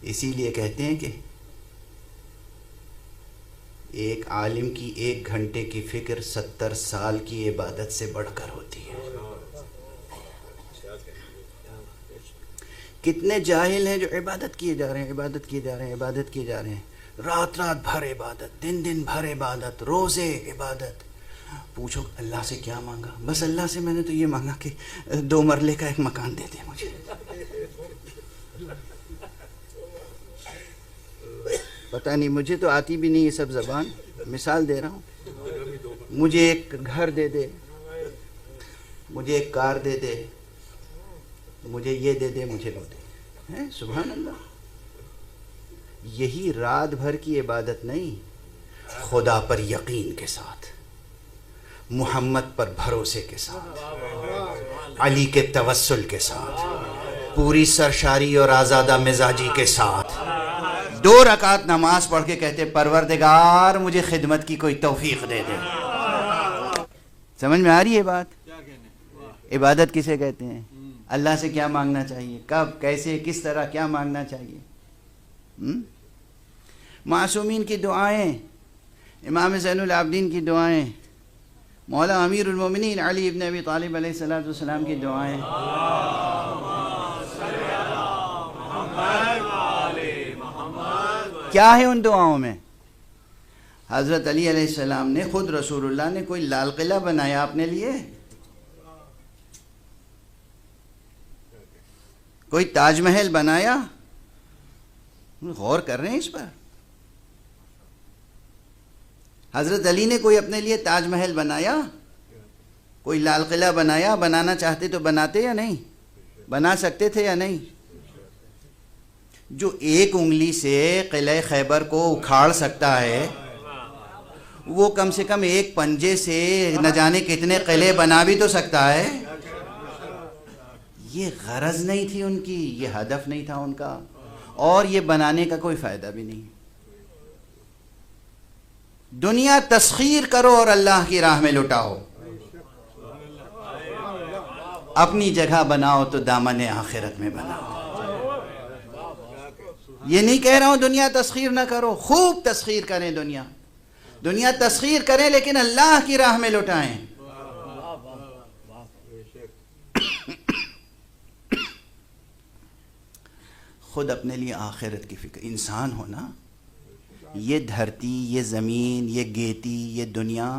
اسی لیے کہتے ہیں کہ ایک عالم کی 1 گھنٹے کی فکر 70 سال کی عبادت سے بڑھ کر ہوتی ہے۔ کتنے جاہل ہیں جو عبادت کیے جا رہے ہیں، عبادت کیے جا رہے ہیں، عبادت کیے جا رہے ہیں، رات رات بھر عبادت، دن دن بھر عبادت، روزے عبادت۔ پوچھو اللہ سے کیا مانگا؟ بس اللہ سے میں نے تو یہ مانگا کہ 2 مرلے کا ایک مکان دے دے مجھے۔ پتہ نہیں، مجھے تو آتی بھی نہیں یہ سب زبان، مثال دے رہا ہوں۔ مجھے ایک گھر دے دے، مجھے ایک کار دے دے، مجھے یہ دے دے، مجھے وہ دے۔ سبحان اللہ، یہی رات بھر کی عبادت نہیں، خدا پر یقین کے ساتھ، محمد پر بھروسے کے ساتھ، علی کے توسل کے ساتھ، پوری سرشاری اور آزادہ مزاجی کے ساتھ 2 رکعت نماز پڑھ کے کہتے پروردگار مجھے خدمت کی کوئی توفیق دے دے۔ سمجھ میں آ رہی ہے بات؟ عبادت کسے کہتے ہیں؟ اللہ سے کیا مانگنا چاہیے، کب، کیسے، کس طرح کیا مانگنا چاہیے؟ معصومین کی دعائیں، امام زین العابدین کی دعائیں، مولا امیر المومنین علی ابن ابی طالب علیہ السلام کی دعائیں، کیا ہے ان دعاؤں میں؟ حضرت علی علیہ السلام نے، خود رسول اللہ نے کوئی لال قلعہ بنایا اپنے لیے؟ کوئی تاج محل بنایا؟ غور کر رہے ہیں اس پر؟ حضرت علی نے کوئی اپنے لیے تاج محل بنایا؟ کوئی لال قلعہ بنایا؟ بنانا چاہتے تو بناتے یا نہیں؟ بنا سکتے تھے یا نہیں؟ جو 1 انگلی سے قلعہ خیبر کو اکھاڑ سکتا ہے، وہ کم سے کم 1 پنجے سے نہ جانے کتنے قلعے بنا بھی تو سکتا ہے۔ یہ غرض نہیں تھی ان کی، یہ ہدف نہیں تھا ان کا، اور یہ بنانے کا کوئی فائدہ بھی نہیں۔ دنیا تسخیر کرو اور اللہ کی راہ میں لٹاؤ، اپنی جگہ بناؤ تو دامن آخرت میں بناؤ۔ یہ نہیں کہہ رہا ہوں دنیا تسخیر نہ کرو، خوب تسخیر کریں، دنیا تسخیر کریں لیکن اللہ کی راہ میں لٹائیں۔ خود اپنے لیے آخرت کی فکر، انسان ہونا، یہ دھرتی، یہ زمین، یہ گیتی، یہ دنیا،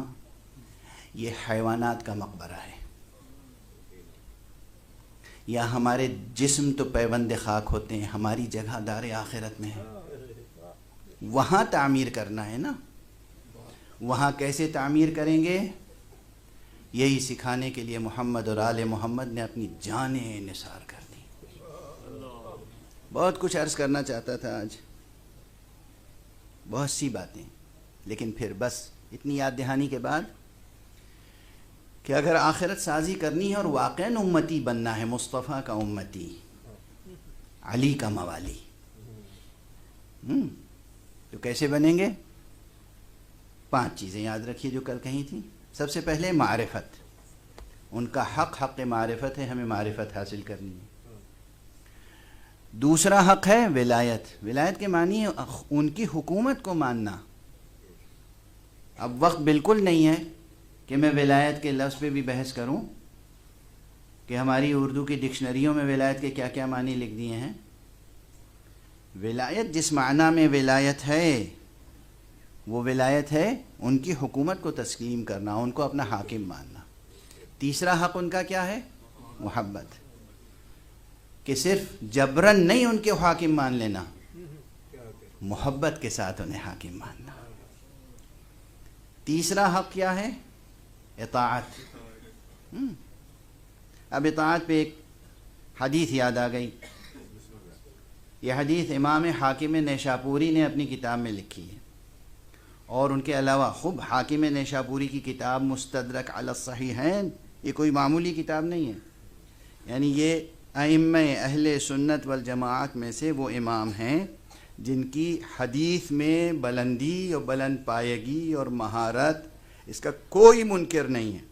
یہ حیوانات کا مقبرہ ہے، یا ہمارے جسم تو پیوند خاک ہوتے ہیں، ہماری جگہ دار آخرت میں ہے، وہاں تعمیر کرنا ہے نا۔ وہاں کیسے تعمیر کریں گے؟ یہی سکھانے کے لیے محمد اور آل محمد نے اپنی جانیں نثار کر دی۔ بہت کچھ عرض کرنا چاہتا تھا آج، بہت سی باتیں، لیکن پھر بس اتنی یاد دہانی کے بعد کہ اگر آخرت سازی کرنی ہے اور واقعاً امتی بننا ہے، مصطفیٰ کا امتی، علی کا موالی، تو کیسے بنیں گے؟ 5 چیزیں یاد رکھیے جو کل کہیں تھیں۔ سب سے پہلے معرفت، ان کا حق معرفت ہے، ہمیں معرفت حاصل کرنی ہے۔ دوسرا حق ہے ولایت، ولایت کے معنی ان کی حکومت کو ماننا۔ اب وقت بالکل نہیں ہے کہ میں ولایت کے لفظ پہ بھی بحث کروں کہ ہماری اردو کی ڈکشنریوں میں ولایت کے کیا کیا معنی لکھ دیے ہیں۔ ولایت جس معنی میں ولایت ہے، وہ ولایت ہے ان کی حکومت کو تسلیم کرنا، ان کو اپنا حاکم ماننا۔ تیسرا حق ان کا کیا ہے؟ محبت، کہ صرف جبرن نہیں ان کے حاکم مان لینا، محبت کے ساتھ انہیں حاکم ماننا۔ تیسرا حق کیا ہے؟ اطاعت۔ اب اطاعت پہ ایک حدیث یاد آ گئی۔ یہ حدیث امام حاکم نیشاپوری نے اپنی کتاب میں لکھی ہے، اور ان کے علاوہ خود حاکم نیشاپوری کی کتاب مستدرک علی الصحیحین، یہ کوئی معمولی کتاب نہیں ہے، یعنی یہ ائمہ اہل سنت والجماعت میں سے وہ امام ہیں جن کی حدیث میں بلندی اور بلند پایگی اور مہارت، اس کا کوئی منکر نہیں ہے۔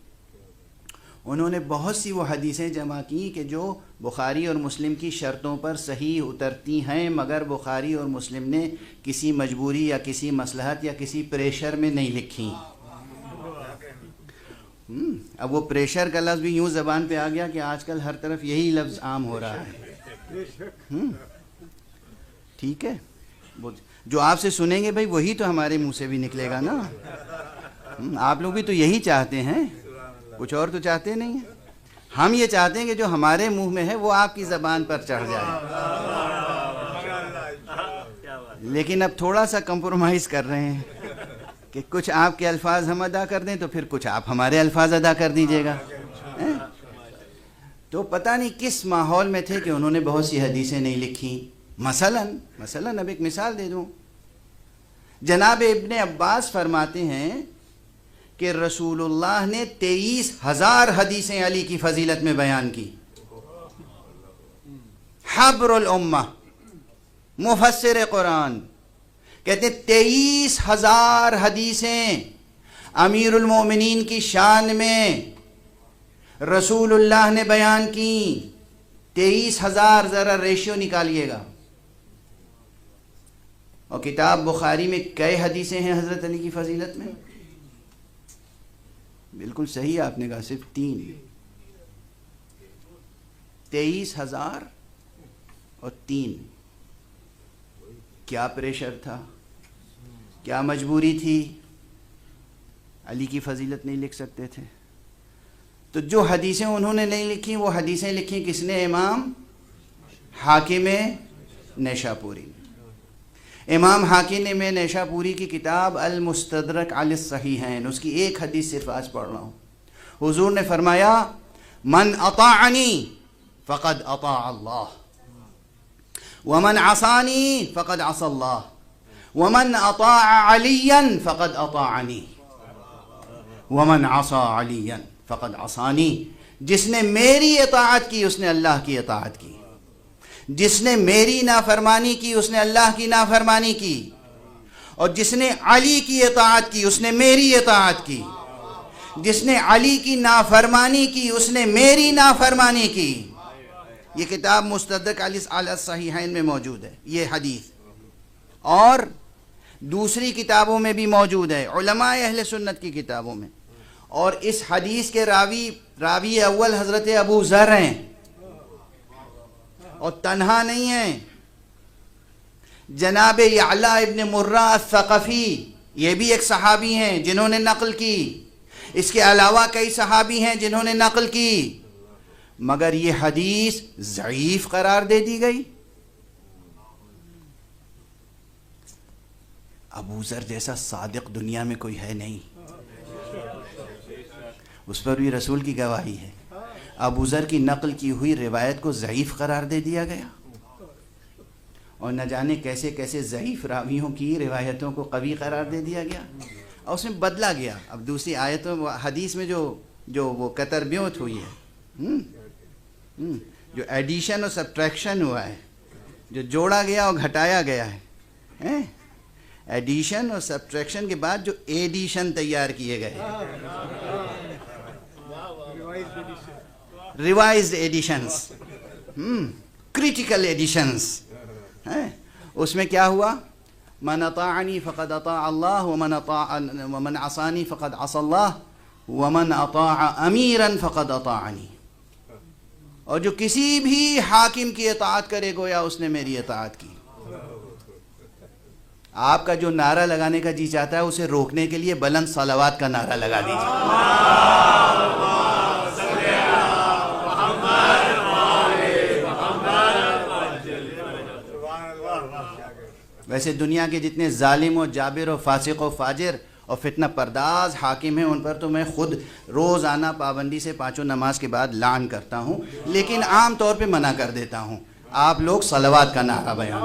انہوں نے بہت سی وہ حدیثیں جمع کی کہ جو بخاری اور مسلم کی شرطوں پر صحیح اترتی ہیں، مگر بخاری اور مسلم نے کسی مجبوری یا کسی مصلحت یا کسی پریشر میں نہیں لکھی۔ اب وہ پریشر کا لفظ بھی یوں زبان پہ آ گیا کہ آج کل ہر طرف یہی لفظ عام ہو رہا ہے۔ ٹھیک ہے، جو آپ سے سنیں گے بھائی وہی تو ہمارے منہ سے بھی نکلے گا نا۔ آپ لوگ بھی تو یہی چاہتے ہیں، کچھ اور تو چاہتے نہیں ہیں۔ ہم یہ چاہتے ہیں کہ جو ہمارے منہ میں ہے وہ آپ کی زبان پر چڑھ جائے، لیکن اب تھوڑا سا کمپرومائز کر رہے ہیں کہ کچھ آپ کے الفاظ ہم ادا کر دیں تو پھر کچھ آپ ہمارے الفاظ ادا کر دیجیے گا۔ تو پتہ نہیں کس ماحول میں تھے کہ انہوں نے بہت سی حدیثیں نہیں لکھی۔ مثلاً اب ایک مثال دے دوں، جناب ابن عباس فرماتے ہیں کہ رسول اللہ نے 23,000 حدیثیں علی کی فضیلت میں بیان کی۔ حبر الامہ، مفسر قرآن، کہتے ہیں 23,000 حدیثیں امیر المومنین کی شان میں رسول اللہ نے بیان کی۔ 23,000 ذرا ریشیو نکالیے گا۔ اور کتاب بخاری میں کئی حدیثیں ہیں حضرت علی کی فضیلت میں؟ بالکل صحیح آپ نے کہا، صرف 3۔ 23,000 اور 3۔ کیا پریشر تھا، کیا مجبوری تھی، علی کی فضیلت نہیں لکھ سکتے تھے؟ تو جو حدیثیں انہوں نے نہیں لکھی وہ حدیثیں لکھی کس نے؟ امام حاکم نیشاپوری نے۔ امام حاکم میں نیشاپوری کی کتاب المستدرک علی الصحیحین، اس کی ایک حدیث صرف آج پڑھ رہا ہوں۔ حضور نے فرمایا من اطاعنی فقد اطاع اللہ ومن عصانی فقد عصى اللہ ومن اطاع علیا فقد اطاعنی ومن عصى علیا فقد عصانی۔ جس نے میری اطاعت کی اس نے اللہ کی اطاعت کی، جس نے میری نافرمانی کی اس نے اللہ کی نافرمانی کی، اور جس نے علی کی اطاعت کی اس نے میری اطاعت کی، جس نے علی کی نافرمانی کی اس نے میری نافرمانی کی۔ یہ کتاب مستدرک علی الصحیحین میں موجود ہے یہ حدیث، اور دوسری کتابوں میں بھی موجود ہے، علماء اہل سنت کی کتابوں میں۔ اور اس حدیث کے راوی اول حضرت ابو ذر ہیں، اور تنہا نہیں ہیں، جناب یعلا ابن مرہ الثقفی یہ بھی ایک صحابی ہیں جنہوں نے نقل کی، اس کے علاوہ کئی صحابی ہیں جنہوں نے نقل کی، مگر یہ حدیث ضعیف قرار دے دی گئی۔ ابو ذر جیسا صادق دنیا میں کوئی ہے نہیں، اس پر بھی رسول کی گواہی ہے۔ ابو ذر کی نقل کی ہوئی روایت کو ضعیف قرار دے دیا گیا، اور نہ جانے کیسے کیسے ضعیف راویوں کی روایتوں کو قوی قرار دے دیا گیا، اور اس میں بدلا گیا۔ اب دوسری آیتوں حدیث میں جو وہ قطر بیوت ہوئی ہے، جو ایڈیشن اور سبٹریکشن ہوا ہے، جو جوڑا گیا اور گھٹایا گیا ہے، ایڈیشن اور سبٹریکشن کے بعد جو ایڈیشن تیار کیے گئے، ریوائزڈ ایڈیشنز، کریٹیکل ایڈیشنز، اس میں کیا ہوا؟ من اطاعنی فقد اطاع اللہ ومن عصانی فقد عصى اللہ ومن اطاع امیرا فقد اطاعنی۔ اور جو کسی بھی حاکم کی اطاعت کرے گویا اس نے میری اطاعت کی۔ آپ کا جو نعرہ لگانے کا جی چاہتا ہے اسے روکنے کے لیے بلند صلوات کا نعرہ لگا دیجیے۔ ویسے دنیا کے جتنے ظالم و جابر و فاسق و فاجر اور فتنہ پرداز حاکم ہیں ان پر تو میں خود روزانہ پابندی سے 5 نماز کے بعد لعن کرتا ہوں، لیکن عام طور پہ منع کر دیتا ہوں۔ آپ لوگ صلوات کا نعرہ بیان